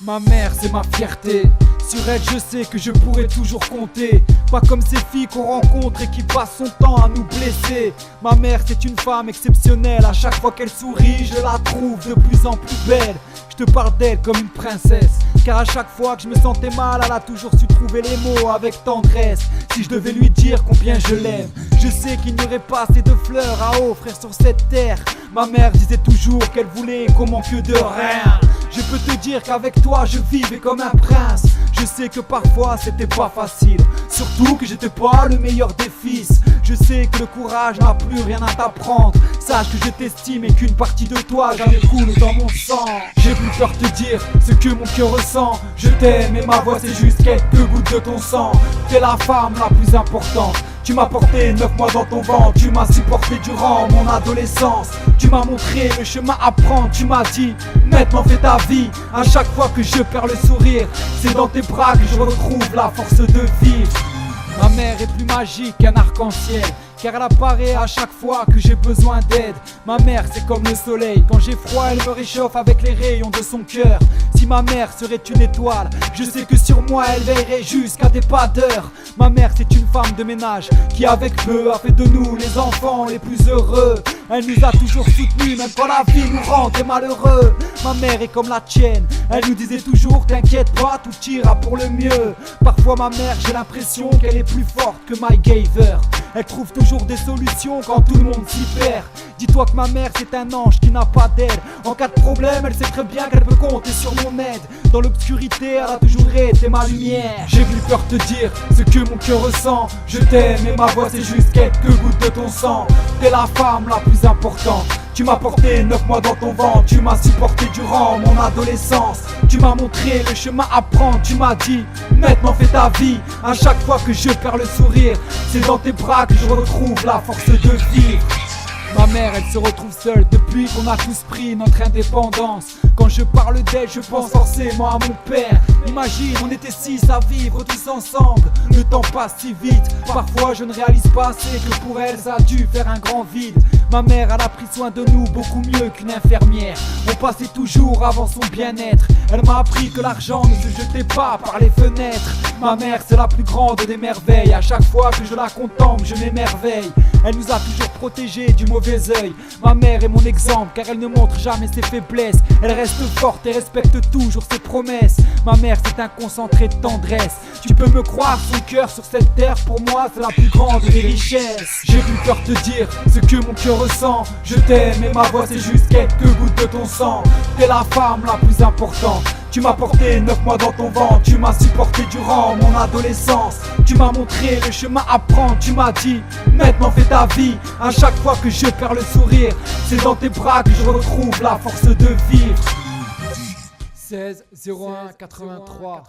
Ma mère c'est ma fierté, sur elle je sais que je pourrai toujours compter. Pas comme ces filles qu'on rencontre et qui passent son temps à nous blesser. Ma mère c'est une femme exceptionnelle, à chaque fois qu'elle sourit je la trouve de plus en plus belle. Je te parle d'elle comme une princesse, car à chaque fois que je me sentais mal, elle a toujours su trouver les mots avec tendresse. Si je devais lui dire combien je l'aime, je sais qu'il n'y aurait pas assez de fleurs à offrir sur cette terre. Ma mère disait toujours qu'elle voulait qu'on manque de rien. Je peux te dire qu'avec toi je vivais comme un prince. Je sais que parfois c'était pas facile, surtout que j'étais pas le meilleur des fils. Je sais que le courage n'a plus rien à t'apprendre. Sache que je t'estime et qu'une partie de toi jamais coule dans mon sang. J'ai plus peur de te dire ce que mon cœur ressent. Je t'aime et ma voix c'est juste quelques gouttes de ton sang. T'es la femme la plus importante. Tu m'as porté 9 mois dans ton ventre, tu m'as supporté durant mon adolescence. Tu m'as montré le chemin à prendre, tu m'as dit maintenant fais ta vie. À chaque fois que je perds le sourire, c'est dans tes bras que je retrouve la force de vivre. Ma mère est plus magique qu'un arc-en-ciel, car elle apparaît à chaque fois que j'ai besoin d'aide. Ma mère c'est comme le soleil, quand j'ai froid elle me réchauffe avec les rayons de son cœur. Si ma mère serait une étoile, je sais que sur moi elle veillerait jusqu'à des pas d'heure. Ma mère c'est une femme de ménage qui avec peu a fait de nous les enfants les plus heureux. Elle nous a toujours soutenus même quand la vie nous rendait malheureux. Ma mère est comme la tienne, elle nous disait toujours t'inquiète pas, tout ira pour le mieux. Parfois ma mère j'ai l'impression qu'elle est plus forte que Mike Gaver. Elle trouve toujours des solutions quand tout le monde s'y perd. Dis-toi que ma mère c'est un ange qui n'a pas d'aile. En cas de problème elle sait très bien qu'elle peut compter sur mon aide. Dans l'obscurité elle a toujours été ma lumière. J'ai plus peur de te dire ce que mon cœur ressent. Je t'aime et ma voix c'est juste quelques gouttes de ton sang. T'es la femme la plus importante. Tu m'as porté 9 mois dans ton ventre, tu m'as supporté durant mon adolescence. Tu m'as montré le chemin à prendre, tu m'as dit maintenant fais ta vie. À chaque fois que je perds le sourire, c'est dans tes bras que je retrouve la force de vivre. Ma mère elle se retrouve seule depuis qu'on a tous pris notre indépendance. Quand je parle d'elle je pense forcément à mon père. Imagine on était 6 à vivre tous ensemble. Le temps passe si vite, parfois je ne réalise pas assez que pour elle ça a dû faire un grand vide. Ma mère elle a pris soin de nous beaucoup mieux qu'une infirmière. On passait toujours avant son bien-être. Elle m'a appris que l'argent ne se jetait pas par les fenêtres. Ma mère c'est la plus grande des merveilles. À chaque fois que je la contemple je m'émerveille. Elle nous a toujours protégés du mauvais œil. Ma mère est mon exemple car elle ne montre jamais ses faiblesses. Elle reste forte et respecte toujours ses promesses. Ma mère c'est un concentré de tendresse. Tu peux me croire, son cœur sur cette terre pour moi c'est la plus grande des richesses. J'ai plus peur de te dire ce que mon cœur ressent. Je t'aime et ma voix c'est juste quelques gouttes de ton sang. T'es la femme la plus importante. Tu m'as porté 9 mois dans ton ventre, tu m'as supporté durant mon adolescence. Tu m'as montré le chemin à prendre, tu m'as dit maintenant fais ta vie. À chaque fois que je perds le sourire, c'est dans tes bras que je retrouve la force de vivre. 16 01 83